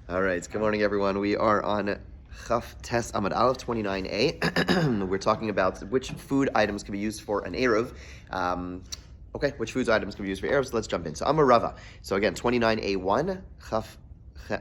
All right, good morning, everyone. We are on Chaf Tes Amud Aleph 29a. We're talking about which food items can be used for an Eruv. Which food items can be used for Eruv? So let's jump in. So Amar Rava. So again, 29a1, Chaf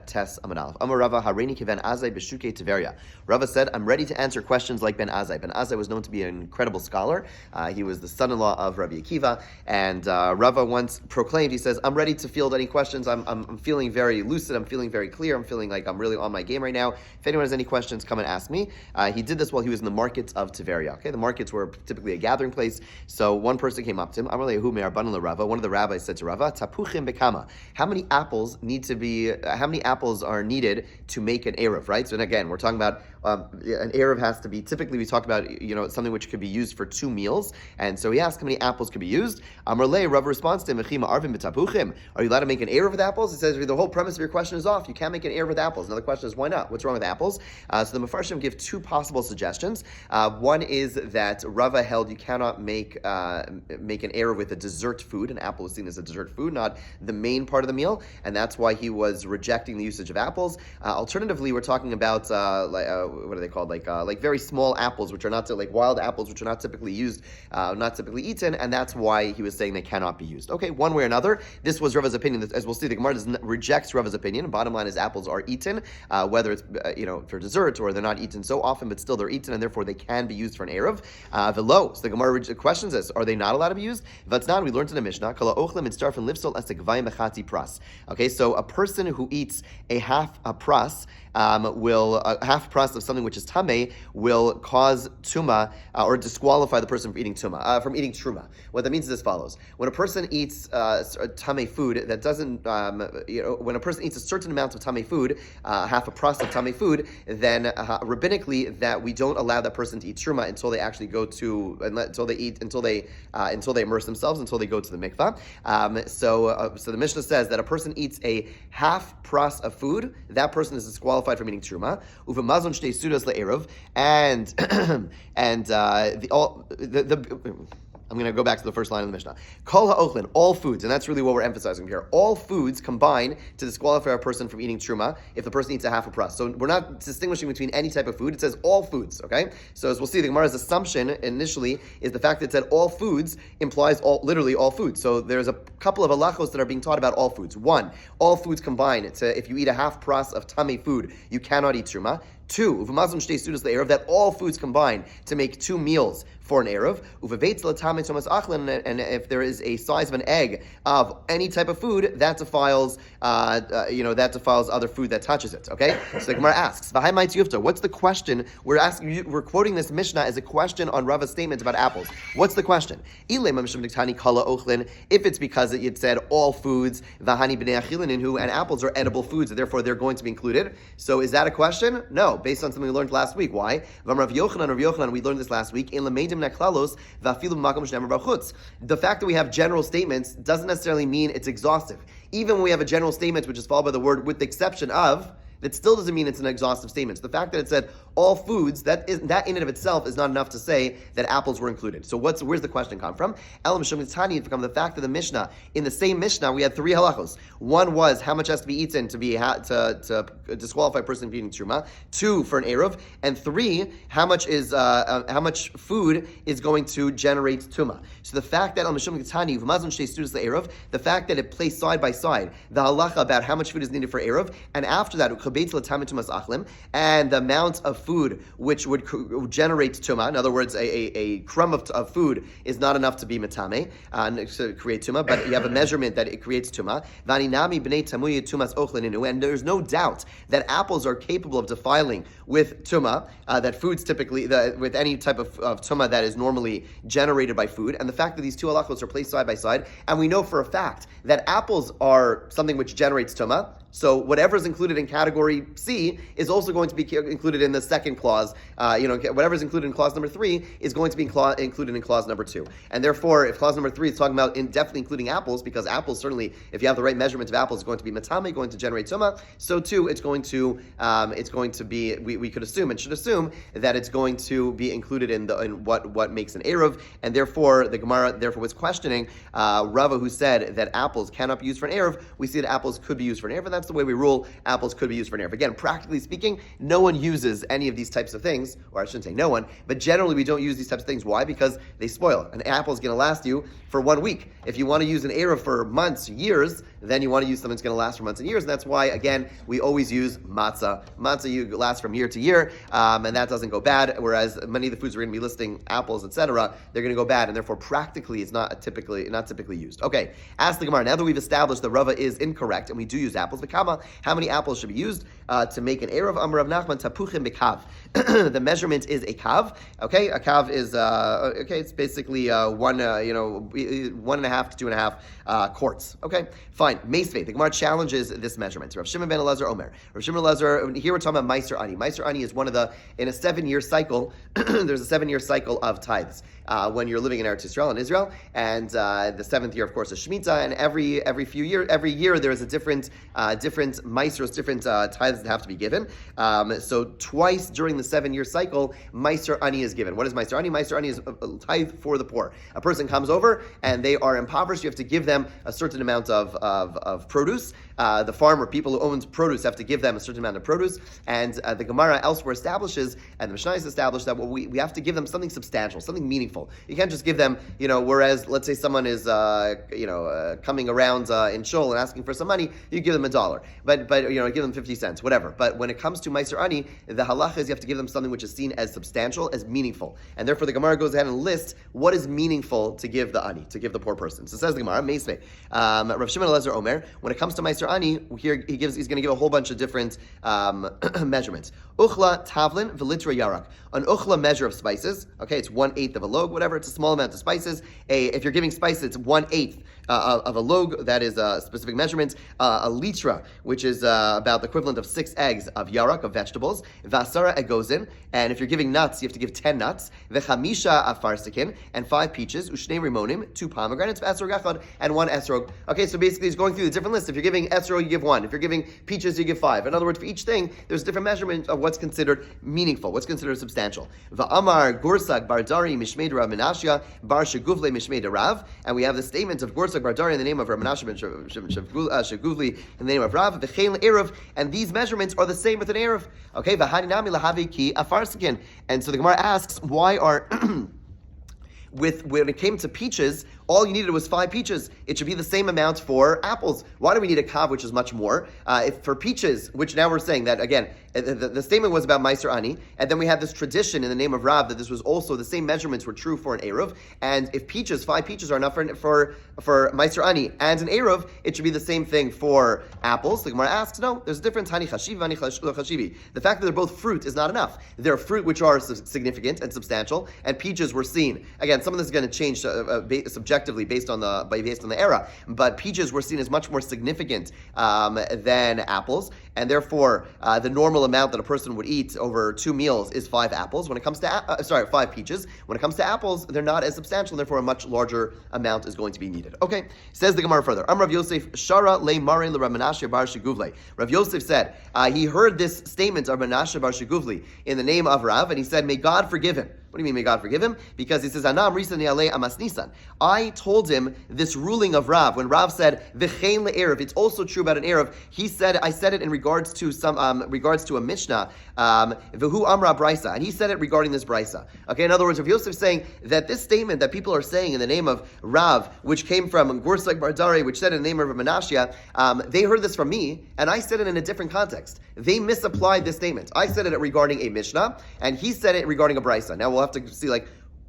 Tes Amud Aleph. Amar Rava Hareini Kiven Azai B'Shukei Tiveria. Rava said, I'm ready to answer questions like Ben Azai. Ben Azai was known to be an incredible scholar. He was the son-in-law of Rabbi Akiva, and Rava once proclaimed, he says, I'm ready to field any questions. I'm feeling very lucid. I'm feeling very clear. I'm feeling like I'm really on my game right now. If anyone has any questions, come and ask me. He did this while he was in the markets of Tiveria. Okay, the markets were typically a gathering place. So one person came up to him. One of the rabbis said to Rava, Tapuchim bekama. How many apples are needed to make an Eruv, right? So again, we're talking about an Eruv has to be, typically we talk about, something which could be used for 2 meals. And so he asked how many apples could be used. Amarle, Rava responds to him, are you allowed to make an Eruv with apples? He says, the whole premise of your question is off. You can't make an Eruv with apples. Another question is, why not? What's wrong with apples? So the Mefarshim give 2 possible suggestions. One is that Rava held you cannot make an Eruv with a dessert food. An apple is seen as a dessert food, not the main part of the meal. And that's why he was rejecting the usage of apples. Alternatively, we're talking about what are they called? Like very small apples, which are not like wild apples, which are not typically used, not typically eaten, and that's why he was saying they cannot be used. Okay, one way or another, this was Rava's opinion. As we'll see, the Gemara rejects Rava's opinion. Bottom line is apples are eaten, whether it's for dessert or they're not eaten so often, but still they're eaten, and therefore they can be used for an eruv. Velo. So the Gemara questions this: are they not allowed to be used? That's not. We learned in the Mishnah. Okay, so a person who eats a half pras of something which is tameh will cause tuma or disqualify the person from eating tuma, from eating truma. What that means is as follows: when a person eats tameh food that doesn't, when a person eats a certain amount of tameh food, half a pras of tameh food, then rabbinically that we don't allow that person to eat truma until they actually go to until they immerse themselves, until they go to the mikvah. So the Mishnah says that a person eats a half pras of food, that person is disqualified from eating truma. Uvamazon shtei sudas le'eruv, I'm going to go back to the first line of the Mishnah. Kol ha'ochlin, all foods, and that's really what we're emphasizing here. All foods combine to disqualify a person from eating truma if the person eats a half a pras. So we're not distinguishing between any type of food. It says all foods, okay? So as we'll see, the Gemara's assumption initially is the fact that it said all foods implies literally all foods. So there's a couple of halachos that are being taught about all foods. 1, all foods combine if you eat a half pras of tameh food, you cannot eat truma. 2, that all foods combine to make 2 meals for an Eruv. And if there is a size of an egg of any type of food, that defiles other food that touches it. Okay? So the Gemara asks, what's the question? We're quoting this Mishnah as a question on Rava's statement about apples. What's the question? If it's because it said all foods, and apples are edible foods, and therefore they're going to be included. So is that a question? No, based on something we learned last week. Why? We learned this last week. The fact that we have general statements doesn't necessarily mean it's exhaustive. Even when we have a general statement which is followed by the word with the exception of, that still doesn't mean it's an exhaustive statement. So the fact that it said all foods, that in and of itself is not enough to say that apples were included. So where's the question come from? The fact that the Mishnah, in the same Mishnah, we had 3 halachos. 1 was how much has to be eaten to disqualify a person from eating truma. 2 for an eruv, and 3 how much food is going to generate tuma. So the fact that the fact that it placed side by side the halacha about how much food is needed for eruv, and after that and the amount of food which would generate tuma. In other words, a crumb of food is not enough to be metame, to create tuma, but you have a measurement that it creates tuma. And there's no doubt that apples are capable of defiling with tuma, that foods typically, with any type of tuma that is normally generated by food. And the fact that these 2 halachos are placed side by side, and we know for a fact that apples are something which generates tuma, so whatever is included in category C is also going to be included in the second clause. Whatever is included in clause number 3 is going to be included in clause number 2. And therefore, if clause number 3 is talking about definitely including apples, because apples certainly, if you have the right measurement of apples, is going to be matame, going to generate tuma. So too, it's going to be. We could assume and should assume that it's going to be included in what makes an eruv. And therefore, the Gemara was questioning Rava, who said that apples cannot be used for an eruv. We see that apples could be used for an eruv, and that's that's the way we rule apples could be used for an Eruv. Again, practically speaking, no one uses any of these types of things, or I shouldn't say no one, but generally we don't use these types of things. Why? Because they spoil. An apple is going to last you for 1 week. If you want to use an Eruv for months, years, then you want to use something that's going to last for months and years, and that's why, again, we always use matzah. Matzah you last from year to year, and that doesn't go bad, whereas many of the foods we're going to be listing, apples, etc., they're going to go bad, and therefore practically it's not typically used. Okay, ask the Gemara, now that we've established the Rava is incorrect, and we do use apples, how many apples should be used to make an Eruv? Amar Rav Nachman, tapuchim bekav. The measurement is a kav. Okay, a kav is it's basically 1.5 to 2.5 quarts. Okay, fine. Meisvei. The Gemara challenges this measurement. Rav Shimon ben Elazar Omer. Rav Shimon ben Elazar. Here we're talking about Meiser Ani. Meiser Ani is one of in a 7-year cycle. There's a 7-year cycle of tithes when you're living in Eretz Yisrael in Israel, and the 7th year, of course, is Shemitah, and every year there is a different Meisers, different tithes that have to be given. So twice during the 7-year cycle, Meiser Ani is given. What is Meiser Ani? Meiser Ani is a tithe for the poor. A person comes over and they are impoverished. You have to give them a certain amount of produce. The farmer, people who owns produce, have to give them a certain amount of produce. And the Gemara elsewhere establishes, and the Mishnah has established that we have to give them something substantial, something meaningful. You can't just give them, whereas let's say someone is, coming around in Shul and asking for some money, you give them $1. But give them 50 cents, whatever. But when it comes to Meiser Ani, the halacha is you have to give them something which is seen as substantial, as meaningful. And therefore the Gemara goes ahead and lists what is meaningful to give the Ani, to give the poor person. So says the Gemara, Meisvei. Rav Shimon Elazar Omer, when it comes to Meiser Ani, here he's going to give a whole bunch of different measurements. Uchla tavlin v'litra yarak. An uchla measure of spices. Okay, it's 1/8 of a log, whatever. It's a small amount of spices. If you're giving spices, it's 1/8 of a log. That is a specific measurement. A litra, which is about the equivalent of 6 eggs of yarak, of vegetables. Vasara egozin. And if you're giving nuts, you have to give 10 nuts. V'chamisha afarsikin, and 5 peaches. Ushnei rimonim, 2 pomegranates, esrog echad, and 1 esrog. Okay, so basically he's going through the different lists. If you're giving esrog, you give 1. If you're giving peaches, you give 5. In other words, for each thing, there's a different measurement of what's considered meaningful, what's considered substantial. Va'amar Gursag Bardari Mishmei Rav Menashia Bar Sheguvle Mishmei Rav, and we have the statement of Gursag Bardari in the name of Rav Menashia ben Sheguvli in the name of Rav, V'chein Eruv, and these measurements are the same with an Eruv. Okay, V'haninami lahavi ki afarsikin. And so the Gemara asks, why are when it came to peaches, all you needed was 5 peaches. It should be the same amount for apples. Why do we need a kav, which is much more? If for peaches, which now we're saying that, again, the statement was about Meiser Ani, and then we had this tradition in the name of Rav that this was also, the same measurements were true for an Eruv, and if 5 peaches are enough for Meiser Ani and an Eruv, it should be the same thing for apples. The Gemara asks, no, there's a difference. Hani chashiv, hani chashivi. The fact that they're both fruit is not enough. They're fruit which are significant and substantial, and peaches were seen. Again, some of this is going to change subjectively based on the era, but peaches were seen as much more significant than apples, and therefore the normal amount that a person would eat over 2 meals is 5 apples. When it comes to 5 peaches, when it comes to apples, they're not as substantial, and therefore a much larger amount is going to be needed. Okay, says the Gemara further. Rav Yosef Shara le Mare le Rav Menashe bar Sheguvle. Rav Yosef said he heard this statement of Menashe bar Sheguvli in the name of Rav, and he said, "May God forgive him." What do you mean, may God forgive him? Because he says, Anam recently ale amas nisan. I told him this ruling of Rav. When Rav said, V'chein le'erev, it's also true about an Erev. I said it in regards to a Mishnah, V'hu amra brisa, and he said it regarding this brisa. Okay, in other words, Rav Yosef is saying that this statement that people are saying in the name of Rav, which came from Gursag Bardari, which said in the name of Menashia, they heard this from me, and I said it in a different context. They misapplied this statement. I said it regarding a Mishnah, and he said it regarding a brisa. Now we'll have to see,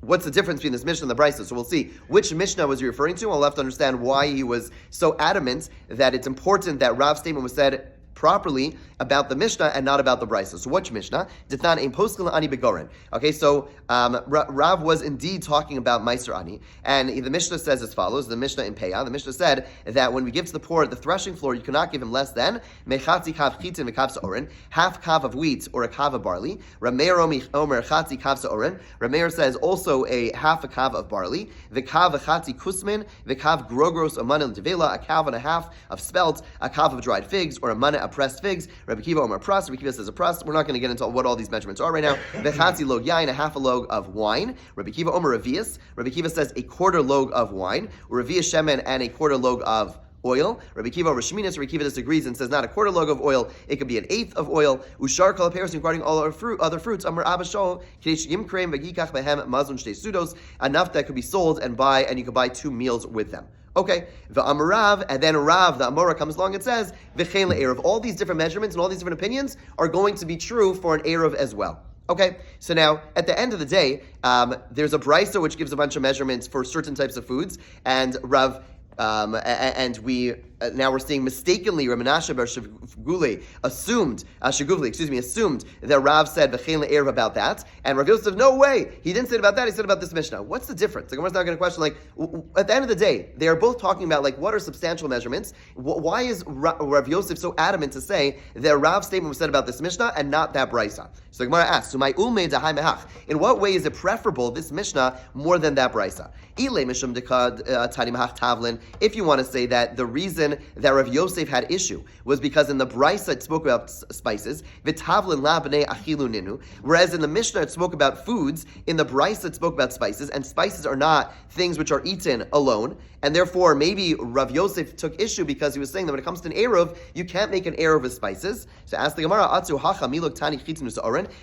what's the difference between this Mishnah and the Brisa? So we'll see which Mishnah was he referring to. We'll have to understand why he was so adamant that it's important that Rav's statement was said properly about the Mishnah and not about the Brisa. So which Mishnah? Ditnan ein poskel ani begoren. Okay, so Rav was indeed talking about Meiser Ani, and the Mishnah says as follows, the Mishnah in Peah, the Mishnah said that when we give to the poor the threshing floor, you cannot give him less than mechatzi kav chitin v'kav sa'oren, half kav of wheat or a kav of barley. Rameir omer chatzi kav sa'oren. Rameir says also a half a kav of barley. The kav v'chatzi kusmin, the kav grogros amanim tevela, a kav and a half of spelt, a kav of dried figs, or a mana of pressed figs. Rabbi Kiva Omer Pras. Rabbi Kiva says a pras. We're not going to get into what all these measurements are right now. Vechatzi log yain, a half a log of wine. Rabbi Kiva Omer Revius. Rabbi Kiva says a quarter log of wine. Revius shemen, and a quarter log of oil. Rabbi Kiva Rishminas, Rabbi Kiva disagrees and says not a quarter log of oil, it could be an eighth of oil. Ushar kol peros regarding all our other fruits. Amar Abba Shol Kedesh Yimkrem V'Yikach Behem Mazun Shtei Sudos, enough that could be sold and you could buy 2 meals with them. Okay, the Amarav, and then Rav, the Amora comes along and says, V'chein le'erev. All these different measurements and all these different opinions are going to be true for an erev as well. Okay, so now at the end of the day, there's a brisa which gives a bunch of measurements for certain types of foods, and Rav. Now we're seeing mistakenly Rav Menashe bar Shiguli assumed that Rav said v'chein le'erev about that, and Rav Yosef, no way, he didn't say it about that. He said about this Mishnah. What's the difference? The Gemara's not going to question. At the end of the day, they are both talking about what are substantial measurements. Why is Rav Yosef so adamant to say that Rav's statement was said about this Mishnah and not that brisa? So the Gemara asks, in what way is it preferable this Mishnah more than that brisa? If you want to say that the reason that Rav Yosef had issue was because in the brisa it spoke about spices, whereas in the Mishnah it spoke about foods, in the brisa it spoke about spices, and spices are not things which are eaten alone, and therefore maybe Rav Yosef took issue because he was saying that when it comes to an eruv, you can't make an eruv with spices. So ask the Gemara,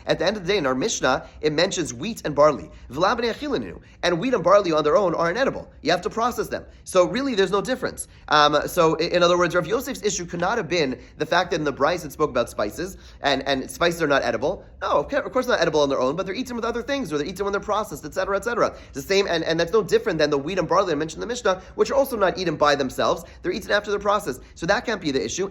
at the end of the day in our Mishnah, it mentions wheat and barley. And wheat and barley on their own are inedible. You have to process them. So really there's no difference. So in other words, Rav Yosef's issue could not have been the fact that in the Bryce it spoke about spices, and spices are not edible. No, of course not edible on their own, but they're eaten with other things, or they're eaten when they're processed, etc., etc. It's the same, and that's no different than the wheat and barley I mentioned in the Mishnah, which are also not eaten by themselves. They're eaten after they're processed. So that can't be the issue.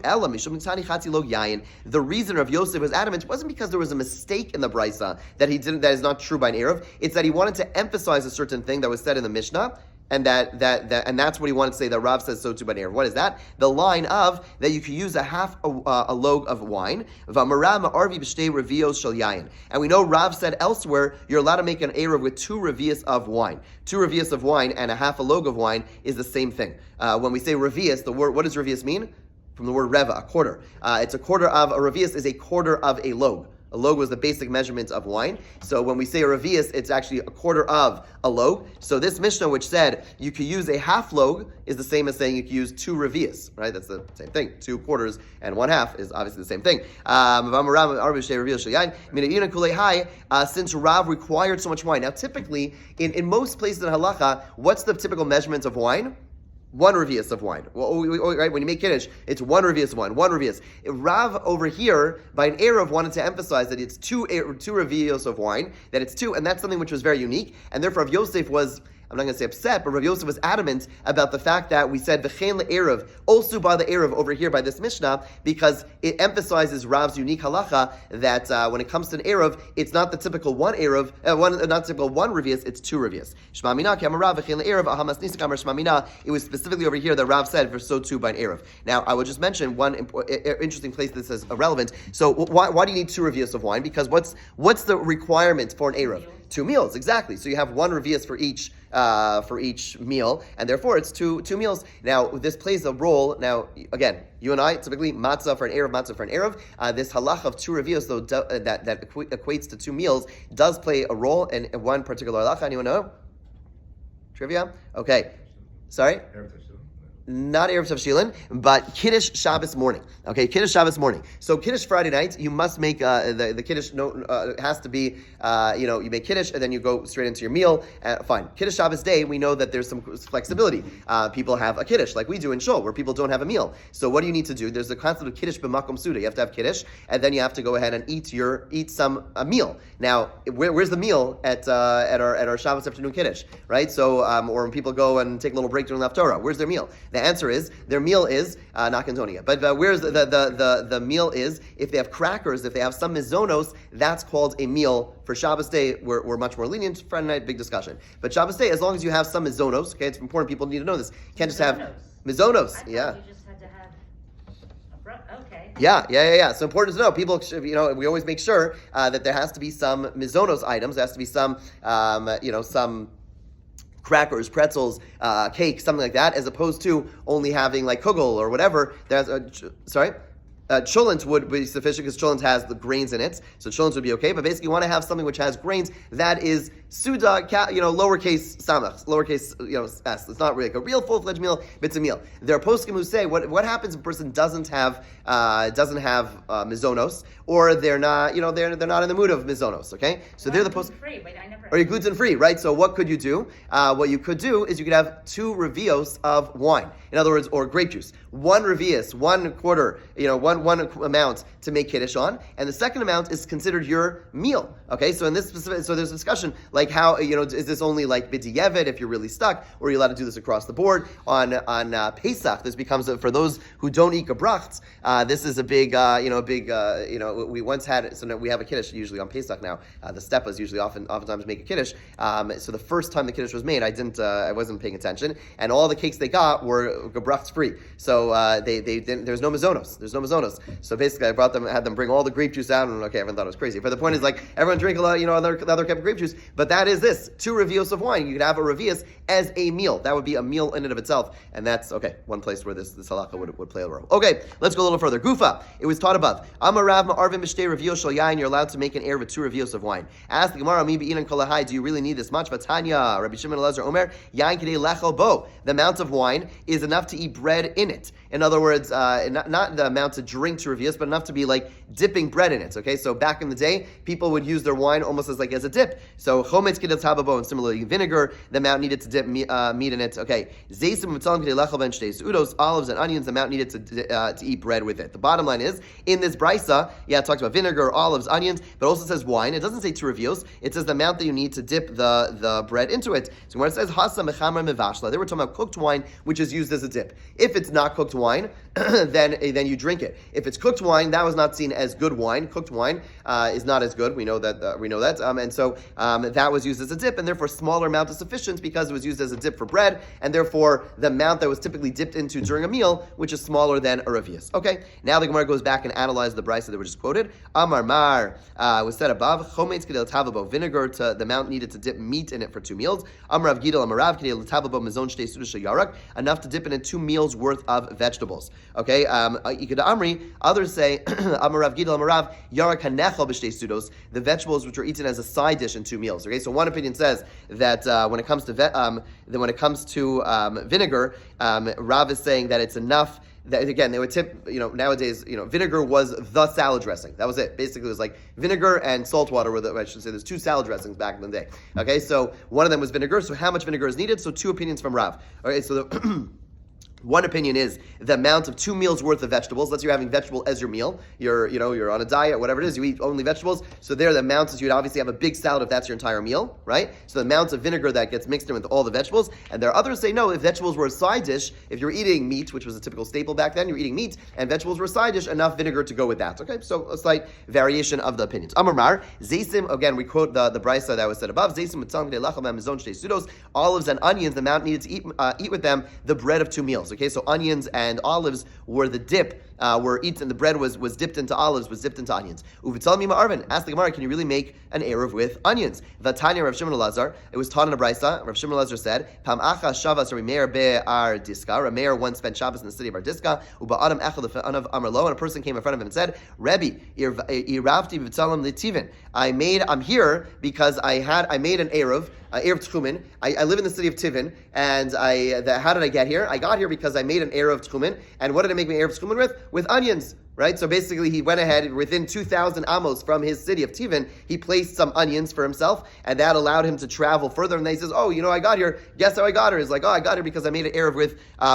The reason Rav Yosef was adamant wasn't because there was a mistake in the Brysa that is not true by an Erev. It's that he wanted to emphasize a certain thing that was said in the Mishnah, and that's what he wanted to say that Rav says so too by Erev. What is that? The line of that you could use a half a log of wine. And we know Rav said elsewhere you're allowed to make an Erev with 2 revius of wine. 2 revius of wine and a half a log of wine is the same thing. When we say revius, the word, what does revius mean? From the word reva, a quarter. It's a quarter of a revius is a quarter of a log. A log was the basic measurement of wine. So when we say a revius, it's actually a quarter of a log. So this Mishnah, which said you could use a half log, is the same as saying you could use 2 revius, right? That's the same thing. 2 quarters and 1 half is obviously the same thing. Since Rav required so much wine. Now typically, in most places in halacha, what's the typical measurement of wine? 1 revius of wine. Right? When you make kiddush, it's 1 revius of wine. 1 revius. Rav over here, by an Erev, wanted to emphasize that it's 2 revius of wine, that it's 2, and that's something which was very unique, and therefore Rav Yosef was, I'm not going to say upset, but Rav Yosef was adamant about the fact that we said v'chein le'erev, also by the Erev over here by this Mishnah, because it emphasizes Rav's unique halacha that when it comes to an Erev, it's not the typical 1 Erev, not typical 1 revius, it's 2 revius. Shema mina ki amar Rav v'chein le'erev ahamas nisik amar shema mina. It was specifically over here that Rav said for so too by an Erev. Now I would just mention one interesting place that says irrelevant. So why do you need 2 revius of wine? Because what's the requirement for an Erev? 2 meals, exactly. So you have 1 revius for each meal, and therefore it's two meals. Now this plays a role. Now again, you and I typically matzah for an erev, matzah for an erev. This halach of 2 revius, though, that equates to 2 meals, does play a role in one particular halacha. Anyone know? Trivia? Okay. Sorry. Not Erev Tavshilin, but Kiddush Shabbos morning. Okay, Kiddush Shabbos morning. So Kiddush Friday night, you must make the Kiddush. Has to be you make Kiddush and then you go straight into your meal. Fine. Kiddush Shabbos day, we know that there's some flexibility. People have a Kiddush like we do in Shul, where people don't have a meal. So what do you need to do? There's the concept of Kiddush b'makom suda. You have to have Kiddush, and then you have to go ahead and eat a meal. Now, where's the meal at our Shabbos afternoon Kiddush, right? So or when people go and take a little break during the Haftarah, where's their meal? The answer is their meal is not Antonia. But where's the meal is if they have crackers, if they have some mizonos, that's called a meal. For Shabbos day, we're much more lenient. Friday night, big discussion. But Shabbos day, as long as you have some mizonos, okay, it's important. People need to know this. You can't just have mizonos. Yeah. You just had to have okay. Yeah. So important to know. People, we always make sure that there has to be some mizonos items. There has to be some, some crackers, pretzels, cake, something like that, as opposed to only having like kugel or whatever. Sorry? cholent would be sufficient because cholent has the grains in it, so cholent would be okay. But basically, you want to have something which has grains that is suda, lowercase samach, lowercase s. It's not really like a real full-fledged meal, but it's a meal. There are poskim who say what happens if a person doesn't have mizonos, or they're not they're not in the mood of mizonos. Okay, so they're the post. Free. Wait, I never. Or you're gluten free, right? So what could you do? What you could do is you could have 2 revios of wine. In other words, or grape juice. 1 revius, 1/4, one amount to make kiddush on, and the second amount is considered your meal. Okay, so in this specific, so there's a discussion like how is this only like b'diavad if you're really stuck, or are you allowed to do this across the board on Pesach? This becomes for those who don't eat gebrachts. This is a big we once had, so now we have a kiddush usually on Pesach now. The stepas usually oftentimes make a kiddush. So the first time the kiddush was made, I wasn't paying attention, and all the cakes they got were gebrachts free. So they didn't. There's no mizonos. So basically, had them bring all the grape juice out, and everyone thought it was crazy. But the point is, like, everyone drink a lot, other type of grape juice. But that is this 2 revios of wine. You could have a revius as a meal. That would be a meal in and of itself, and that's one place where this halakha would play a role. Okay, let's go a little further. Gufa. It was taught above. Amarav ma'arvim b'shtei revios shel yain. You're allowed to make an erev with 2 revios of wine. Ask the Gemara, mi be'inan kol lahai. Do you really need this much? Vatanya, Rabbi Shimon Elazar Omer, yain kedei lechel bo. The amount of wine is enough to eat bread in it. In other words, not the amount to drink 2 revios, but enough to be like dipping bread in it. Okay, so back in the day, people would use their wine almost as a dip. So chometz kedei tababo, and similarly vinegar, the amount needed to dip meat in it. Okay, zeisim v'tzalim kedei lechel ben shtei seudos, olives and onions, the amount needed to eat bread with it. The bottom line is, in this brisa, it talks about vinegar, olives, onions, but also says wine. It doesn't say 2 revios. It says the amount that you need to dip the bread into it. So when it says hasa mechamar mevashla, they were talking about cooked wine, which is used as a dip. If it's not cooked wine, then you drink it. If it's cooked wine, that was not seen as good wine. Cooked wine is not as good. We know that. And so that was used as a dip, and therefore smaller amount is sufficient because it was used as a dip for bread, and therefore the amount that was typically dipped into during a meal, which is smaller than a revius. Okay, now the Gemara goes back and analyzes the brisa that we just quoted. Amar mar was said above. Chometz kedei l'tavabo, vinegar to the amount needed to dip meat in it for 2 meals. Amar Rav Gidel amarav kedei l'tavabo mezon shtei sudas shel yarak, enough to dip in it 2 meals worth of vegetables. Okay, Ikeda Amri. Others say Amar Rav Gidel amarav yarak hanechel b'shtei sudos, the vegetables which are eaten as a side dish in 2 meals. Okay, so one opinion says that when it comes to vinegar, Rav is saying that it's enough. That, again, they would tip, nowadays, vinegar was the salad dressing. That was it. Basically, it was like vinegar and salt water I should say there's 2 salad dressings back in the day. Okay, so one of them was vinegar. So how much vinegar is needed? So 2 opinions from Rav. Okay, so one opinion is the amount of 2 meals worth of vegetables. Let's say you're having vegetable as your meal. You're on a diet, whatever it is. You eat only vegetables. So there, the amount is you'd obviously have a big salad if that's your entire meal, right? So the amount of vinegar that gets mixed in with all the vegetables. And there are others say no. If vegetables were a side dish, if you're eating meat, which was a typical staple back then, you're eating meat, and vegetables were a side dish, enough vinegar to go with that. Okay, so a slight variation of the opinions. Amar zeisim. Again, we quote the brisa that was said above. Zeisim mitzalem kedei lacham mezon shtei sudos. Olives and onions, the amount needed to eat with them the bread of 2 meals. Okay, so onions and olives were the dip, were eaten. The bread was dipped into olives, was dipped into onions. Uvitzel mima arvin. Ask the Gemara, can you really make an erev with onions? Vatanya Rav Shimon Elazar. It was taught in a brisa. Rav Shimon Elazar said, "Pam acha shavas Rameir be'ar diska." Rameir once spent Shabbos in the city of Ardiska. Uba adam echad anav amarlo, and a person came in front of him and said, "Rebbe, iravti v'tzalam litivin." I'm here because I made an erev. Erev Tchumen. I live in the city of Tivin, and how did I get here? I got here because I made an Erev Tchumen, and what did I make my Erev Tchumen with? With onions, right? So basically, he went ahead, within 2,000 amos from his city of Tivin, he placed some onions for himself, and that allowed him to travel further. And then he says, I got here. Guess how I got here? He's like, I got here because I made an Erev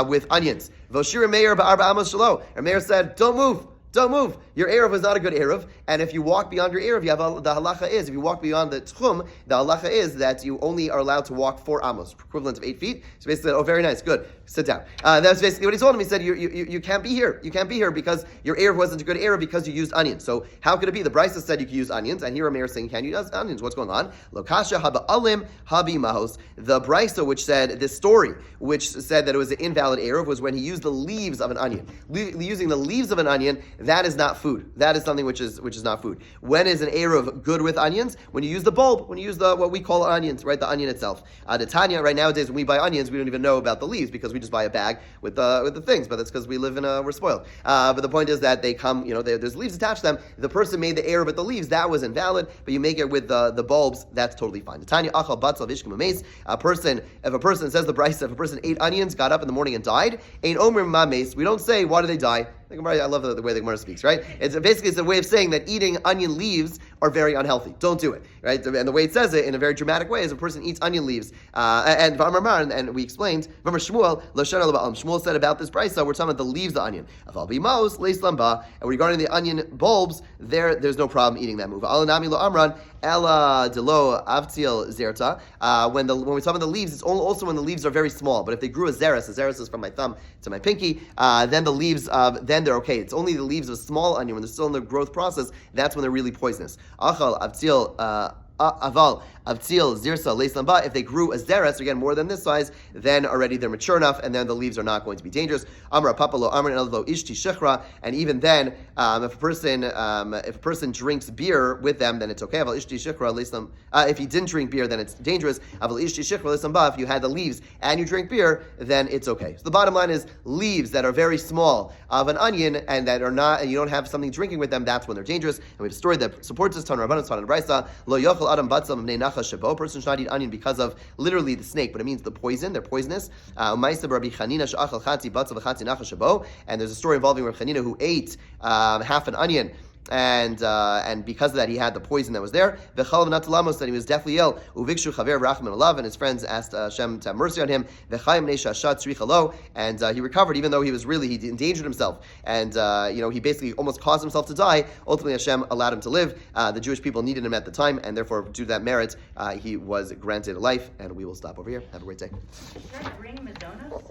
with onions. Voshir Meir ba'arba amos shelo. And Meir said, don't move. Don't move. Your Erev was not a good Erev, and if you walk beyond your Erev, the halacha is, if you walk beyond the Tchum, the halacha is that you only are allowed to walk 4 amos, equivalent of 8 feet. So basically, very nice, good, sit down. That's basically what he told him. He said, you can't be here. You can't be here because your Erev wasn't a good Erev because you used onions. So how could it be? The Brisa said you could use onions, and here Rameir is saying you can't use onions. What's going on? Lokasha haba alim habi mahos. The Brisa, which said, this story, which said that it was an invalid Erev, was when he used the leaves of an onion. Using the leaves of an onion, that is not food. That is something which is not food. When is an eruv good with onions? When you use the bulb, when you use what we call onions, right? The onion itself. The Tanya, right nowadays when we buy onions, we don't even know about the leaves because we just buy a bag with the things. But that's because we live we're spoiled. But the point is that they come, there's leaves attached to them. The person made the eruv with the leaves, that was invalid. But you make it with the bulbs, that's totally fine. The Tanya achal batzel vishkim ames. If a person says the Bryce, if a person ate onions, got up in the morning and died, ain't omer mames. We don't say why do they die. I love the way the Gemara speaks, right? It's a way of saying that eating onion leaves are very unhealthy. Don't do it, right? And the way it says it in a very dramatic way is a person eats onion leaves. And we explained, Shmuel said about this brisa, we're talking about the leaves of onion. And regarding the onion bulbs, there's no problem eating that move. Ella delo avtil zerta. When we talk about the leaves, it's also when the leaves are very small. But if they grew a zeres is from my thumb to my pinky, then the leaves then they're okay. It's only the leaves of a small onion when they're still in the growth process. That's when they're really poisonous. Achal avtil. Aval avtil zirsa leislamba. If they grew a zeres, again more than this size, then already they're mature enough, and then the leaves are not going to be dangerous. Amra papalo amrin elvo ishti shechra. And even then, if a person drinks beer with them, then it's okay. Aval ishti shechra leislam. If he didn't drink beer, then it's dangerous. Aval ishti shechra leislamba. If you had the leaves and you drink beer, then it's okay. So the bottom line is leaves that are very small of an onion and that are not, and you don't have something drinking with them, that's when they're dangerous. And we have a story that supports this. Tan Rabbanan Tan Brisa lo yochel adam batzam bnei nachash shabo. A person should not eat onion because of literally the snake, but it means the poison. They're poisonous. Ma'aseh Rabbi Chanina she'achal chatzi batzam v'chatzi nachash shabo. And there's a story involving Rabbi Chanina who ate half an onion. And because of that, he had the poison that was there. The Chalav Natalamos said he was deathly ill. Uvikshu Chaver Rachman Alav, and his friends asked Hashem to have mercy on him. The Chaim Nesha Shat Tzrichalo, and he recovered, even though he endangered himself, and he basically almost caused himself to die. Ultimately, Hashem allowed him to live. The Jewish people needed him at the time, and therefore, due to that merit, he was granted life. And we will stop over here. Have a great day. Should I bring Madonas?